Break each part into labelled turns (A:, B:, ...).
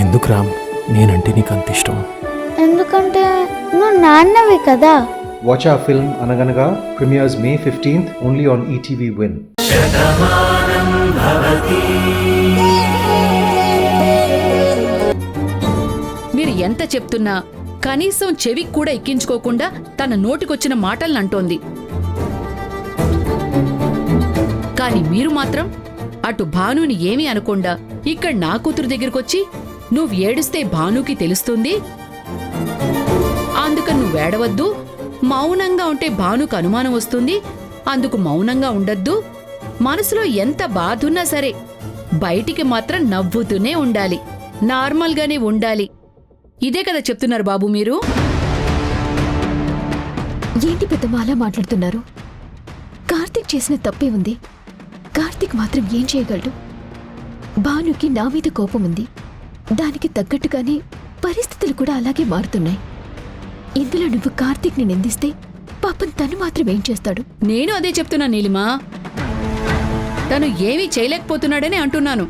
A: ఎందుకు రామ్ నేనంటే నీకు అంత ఇష్టం?
B: ఎందుకంటే నువ్వు నాన్నవి కదా.
C: Watch our film Anaganaga premieres May 15th only on ETV Win.
D: మీరు ఎంత చెప్తున్నా కనీసం చెవికి కూడా ఎక్కించుకోకుండా తన నోటికొచ్చిన మాటలను అంటోంది. కాని మీరు మాత్రం అటు భానుని ఏమీ అనకుండా ఇక్కడ నా కూతురు దగ్గరకొచ్చి నువ్వు ఏడుస్తే భానుకి తెలుస్తుంది, అందుకని నువ్వేడవద్దు, మౌనంగా ఉంటే భానుకు అనుమానం వస్తుంది, అందుకు మౌనంగా ఉండద్దు, మనసులో ఎంత బాధున్నా సరే బయటికి మాత్రం నవ్వుతూనే ఉండాలి, నార్మల్గానే ఉండాలి. ఇదే కదా చెప్తున్నారు బాబు మీరు?
E: ఏంటి పెద్దమ్మ అలా మాట్లాడుతున్నారు? కార్తీక్ చేసిన తప్పే ఉంది. కార్తీక్ మాత్రం ఏం చేయగలడు? భానుకి నా మీద కోపం ఉంది. దానికి తగ్గట్టుగానే పరిస్థితులు కూడా అలాగే మారుతున్నాయి. ఇందులో నువ్వు కార్తీక్ని నిందిస్తే పాపం తను మాత్రం ఏం చేస్తాడు?
D: నేను అదే చెప్తున్నా నీలిమా. తను ఏమీ చేయలేకపోతున్నాడని అంటున్నాను.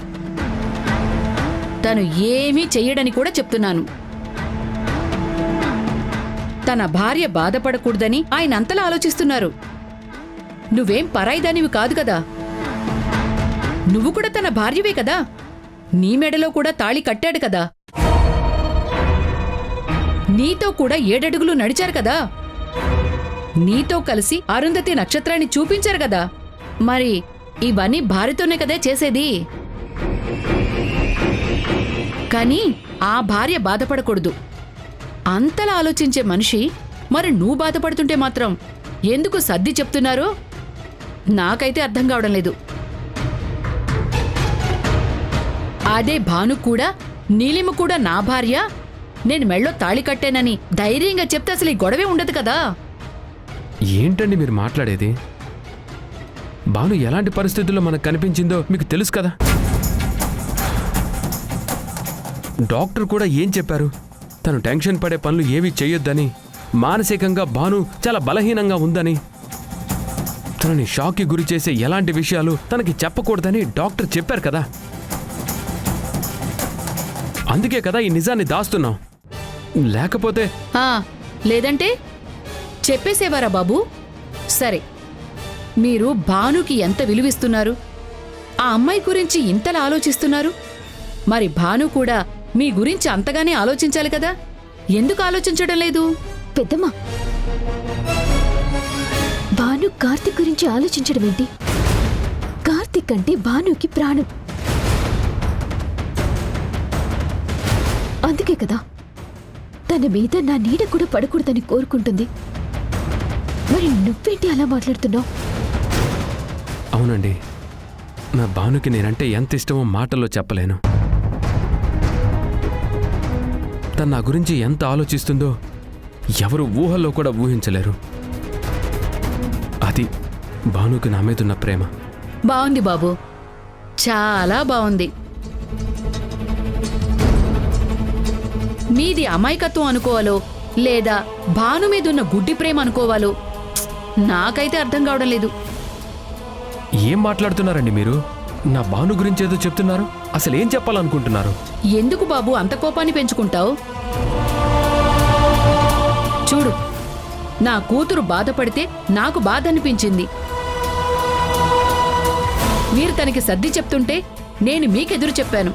D: తను ఏమీ చెయ్యడని కూడా చెప్తున్నాను. తన భార్య బాధపడకూడదని ఆయన అంతలా ఆలోచిస్తున్నారు. నువ్వేం పరాయిదానివి కాదు కదా. నువ్వు కూడా తన భార్యవే కదా. నీ మెడలో కూడా తాళి కట్టాడు కదా. నీతో కూడా 7 అడుగులు నడిచారు కదా. నీతో కలిసి అరుంధతి నక్షత్రాన్ని చూపించారు కదా. మరి ఇవన్నీ భార్యతోనే కదా చేసేది. కానీ ఆ భార్య బాధపడకూడదు. అంతలా ఆలోచించే మనిషి మరి నువ్వు బాధపడుతుంటే మాత్రం ఎందుకు సర్ది చెప్తున్నారో నాకైతే అర్థం కావడం లేదు. అదే భాను కూడా నీలిమ కూడా నా భార్య, నేను మెళ్ళో తాళి కట్టానని ధైర్యంగా చెప్తే అసలు ఈ గొడవే ఉండదు కదా.
F: ఏంటండి మీరు మాట్లాడేది? భాను ఎలాంటి పరిస్థితుల్లో మనకు కనిపించిందో మీకు తెలుసు కదా. డాక్టర్ కూడా ఏం చెప్పారు? తను టెన్షన్ పడే పనులు ఏవీ చేయొద్దని, మానసికంగా భాను చాలా బలహీనంగా ఉందని, తనని షాక్కి గురి చేసే ఎలాంటి విషయాలు తనకి చెప్పకూడదని డాక్టర్ చెప్పారు కదా. అందుకే కదా ఈ నిజాన్ని దాస్తున్నాం. లేకపోతే
D: లేదంటే చెప్పేసేవారా బాబు? సరే, మీరు భానుకి ఎంత విలువిస్తున్నారు, ఆ అమ్మాయి గురించి ఇంతలా ఆలోచిస్తున్నారు, మరి భాను కూడా మీ గురించి అంతగానే ఆలోచించాలి కదా. ఎందుకు ఆలోచించడం లేదు?
E: పెద్దమ్మ, భాను కార్తీక్ గురించి ఆలోచించడం ఏంటి? కార్తీక్ అంటే భానుకి ప్రాణం. అందుకే కదా తన మీద నా నీడ కూడా పడకూడదని కోరుకుంటుంది. మరి నువ్వేంటి అలా మాట్లాడుతున్నావు?
F: అవునండి, నా భానుకి నేనంటే ఎంత ఇష్టమో మాటల్లో చెప్పలేను. తను నా గురించి ఎంత ఆలోచిస్తుందో ఎవరు ఊహల్లో కూడా ఊహించలేరు. అది భానుకి నా మీదున్న ప్రేమ.
D: బావుంది బాబు, చాలా బావుంది. మీది అమాయకత్వం అనుకోవాలో లేదా భాను మీదున్న గుడ్డి ప్రేమ అనుకోవాలో నాకైతే అర్థం కావడం లేదు.
F: ఏం మాట్లాడుతున్నారండి మీరు? నా భాను గురించి ఏదో చెప్తున్నారు. అసలు ఏం చెప్పాలనుకుంటున్నారు?
D: ఎందుకు బాబు అంత కోపాన్ని పెంచుకుంటావు? చూడు, నా కూతురు బాధపడితే నాకు బాధ అనిపించింది. మీరు తనకి సర్ది చెప్తుంటే నేను మీకెదురు చెప్పాను.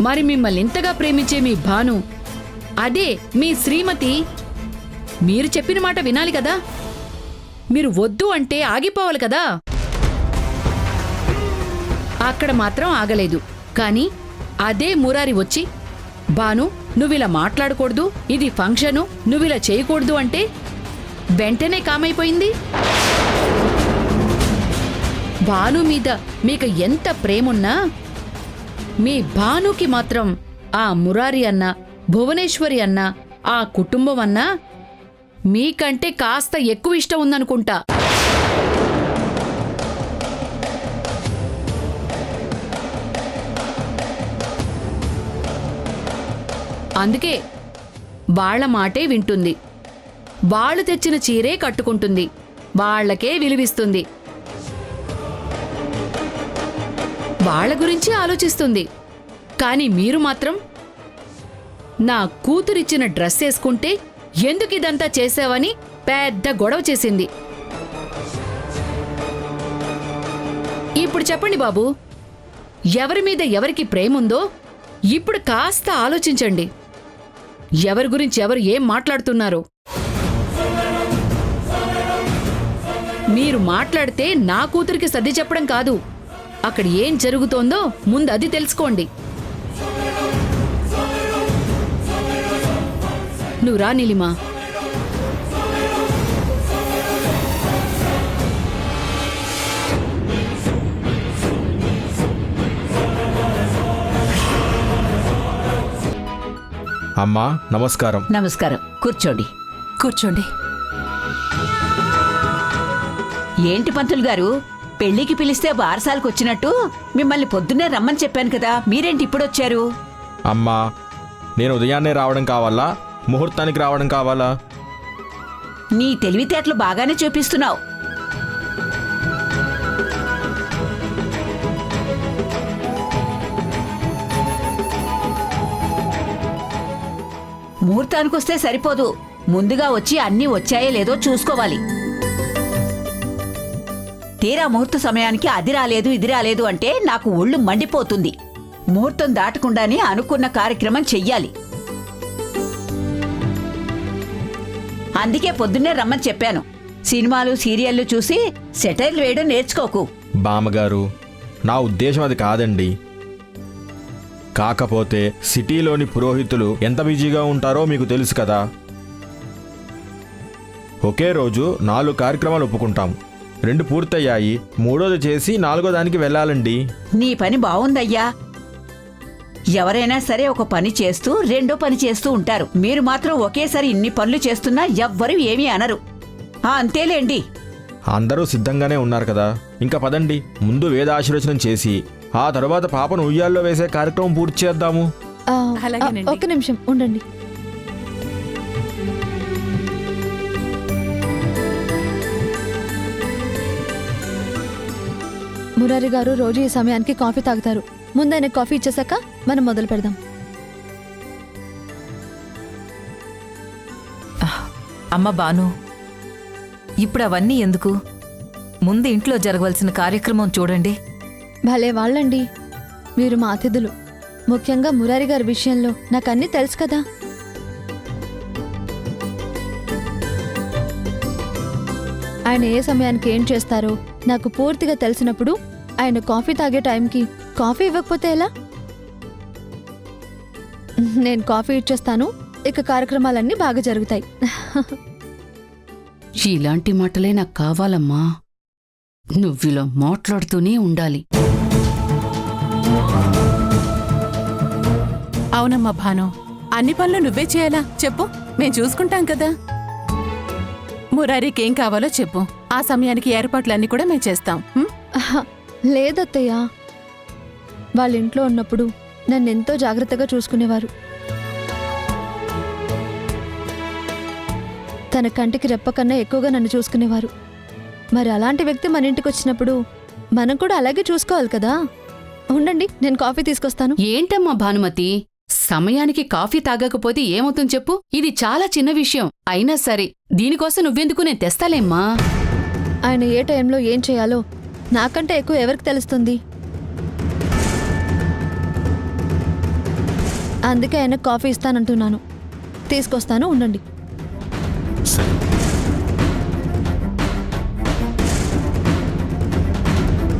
D: మరి మిమ్మల్ని ఇంతగా ప్రేమించే మీ భాను, అదే మీ శ్రీమతి, మీరు చెప్పిన మాట వినాలి కదా. మీరు వద్దు అంటే ఆగిపోవాలి కదా. అక్కడ మాత్రం ఆగలేదు. కానీ అదే మురారి వచ్చి, భాను నువ్విలా మాట్లాడకూడదు, ఇది ఫంక్షను, నువ్విలా చేయకూడదు అంటే వెంటనే కామైపోయింది. భాను మీద మీకు ఎంత ప్రేమున్నా మీ భానుకి మాత్రం ఆ మురారి అన్న, భువనేశ్వరి అన్న, ఆ కుటుంబం అన్నా మీకంటే కాస్త ఎక్కువ ఇష్టం ఉందనుకుంటా. అందుకే వాళ్ల మాటే వింటుంది, వాళ్ళు తెచ్చిన చీరే కట్టుకుంటుంది, వాళ్లకే విలువిస్తుంది, వాళ్ళ గురించి ఆలోచిస్తుంది. కానీ మీరు మాత్రం నా కూతురిచ్చిన డ్రెస్ వేసుకుంటే ఎందుకిదంతా చేశావని పెద్ద గొడవ చేసింది. ఇప్పుడు చెప్పండి బాబు, ఎవరి మీద ఎవరికి ప్రేముందో ఇప్పుడు కాస్త ఆలోచించండి. ఎవరి గురించి ఎవరు ఏం మాట్లాడుతున్నారో. మీరు మాట్లాడితే నా కూతురికి సర్ది చెప్పడం కాదు, అక్కడ ఏం జరుగుతోందో ముందు అది తెలుసుకోండి. నువ్వు రా నీలిమా.
A: అమ్మా నమస్కారం.
G: నమస్కారం. కూర్చోండి.
H: కూర్చోండి.
G: ఏంటి పంతులు గారు, పెళ్లికి పిలిస్తే బారసాలకు వచ్చినట్టు మిమ్మల్ని పొద్దున్నే రమ్మని చెప్పాను కదా, మీరేంటి ఇప్పుడొచ్చారు?
A: అమ్మా నేను ఉదయాన్నే రావడం కావాలా, ముహూర్తానికి రావడం కావాలా?
G: నీ తెలివితేటలు బాగానే చూపిస్తున్నావు. ముహూర్తానికొస్తే సరిపోదు, ముందుగా వచ్చి అన్నీ వచ్చాయో లేదో చూసుకోవాలి. తీరా ముహూర్త సమయానికి అది రాలేదు ఇది రాలేదు అంటే నాకు ఒళ్ళు మండిపోతుంది. ముహూర్తం దాటకుండానే అనుకున్న కార్యక్రమం చెయ్యాలి. అందుకే పొద్దున్నే రమ్మని చెప్పాను. సినిమాలు సీరియళ్లు చూసి సెటైర్లు వేయడం నేర్చుకోకు.
A: బామ్మగారు నా ఉద్దేశం అది కాదండి. కాకపోతే సిటీలోని పురోహితులు ఎంత బిజీగా ఉంటారో మీకు తెలుసు కదా. ఒకే రోజు 4 కార్యక్రమాలు ఒప్పుకుంటాం. 2 పూర్తయ్యాయి, 3వది చేసి 4వ దానికి వెళ్ళాలండి.
G: నీ పని బావుందయ్యా. ఎవరైనా సరే ఒక పని చేస్తూ రెండో పని చేస్తూ ఉంటారు. మీరు మాత్రం ఒకేసారి ఇన్ని పనులు చేస్తున్నా ఎవ్వరూ ఏమీ అనరు. అంతేలేండి.
A: అందరూ సిద్ధంగానే ఉన్నారు కదా, ఇంకా పదండి. ముందు వేదాశీర్వచనం చేసి ఆ తరువాత పాపను ఉయ్యాల్లో వేసే కార్యక్రమం పూర్తి చేద్దాము.
H: అలాగేనండి.
E: ఒక్క నిమిషం ఉండండి. మురారి గారు రోజు ఈ సమయానికి కాఫీ తాగుతారు. ముందైన కాఫీ ఇచ్చేసాక మనం మొదలు పెడదాం.
H: అమ్మ బాను, ఇప్పుడు అవన్నీ ఎందుకు? ముందు ఇంట్లో జరగవలసిన కార్యక్రమం చూడండి.
E: భలే వాళ్ళండి మీరు, మా అతిథులు. ముఖ్యంగా మురారి గారి విషయంలో నాకన్నీ తెలుసు కదా. ఆయన ఏ సమయానికి ఏం చేస్తారో నాకు పూర్తిగా తెలిసినప్పుడు ఆయన కాఫీ తాగే టైంకి కాఫీ ఇవ్వకపోతే ఎలా? నేను కాఫీ ఇచ్చేస్తాను, ఇక కార్యక్రమాలన్నీ బాగా జరుగుతాయి.
D: ఇలాంటి మాటలే నాకు కావాలమ్మా. నువ్విలా మాట్లాడుతూనే ఉండాలి.
H: అవునమ్మా భాను, అన్ని పనులు నువ్వే చేయాలా చెప్పు, మేం చూసుకుంటాం కదా. మురారికి ఏం కావాలో చెప్పు, ఆ సమయానికి ఏర్పాట్లన్నీ కూడా మేం చేస్తాం.
E: ఆహా, లేదత్తయ్య. వాళ్ళ ఇంట్లో ఉన్నప్పుడు నన్నెంతో జాగ్రత్తగా చూసుకునేవారు. తన కంటికి రెప్ప కన్నా ఎక్కువగా నన్ను చూసుకునేవారు. మరి అలాంటి వ్యక్తి మన ఇంటికి వచ్చినప్పుడు మనం కూడా అలాగే చూసుకోవాలి కదా. ఉండండి, నేను కాఫీ తీసుకొస్తాను.
D: ఏంటమ్మా భానుమతి, సమయానికి కాఫీ తాగకపోతే ఏమవుతుంది చెప్పు? ఇది చాలా చిన్న విషయం. అయినా సరే దీనికోసం నువ్వెందుకు, నేను తెస్తాలేమ్మా.
E: ఆయన ఏ టైంలో ఏం చేయాలో నాకంటే ఎక్కువ ఎవరికి తెలుస్తుంది? అందుకే ఆయన కాఫీ ఇస్తానంటున్నాను. తీసుకొస్తాను, ఉండండి.
A: సరే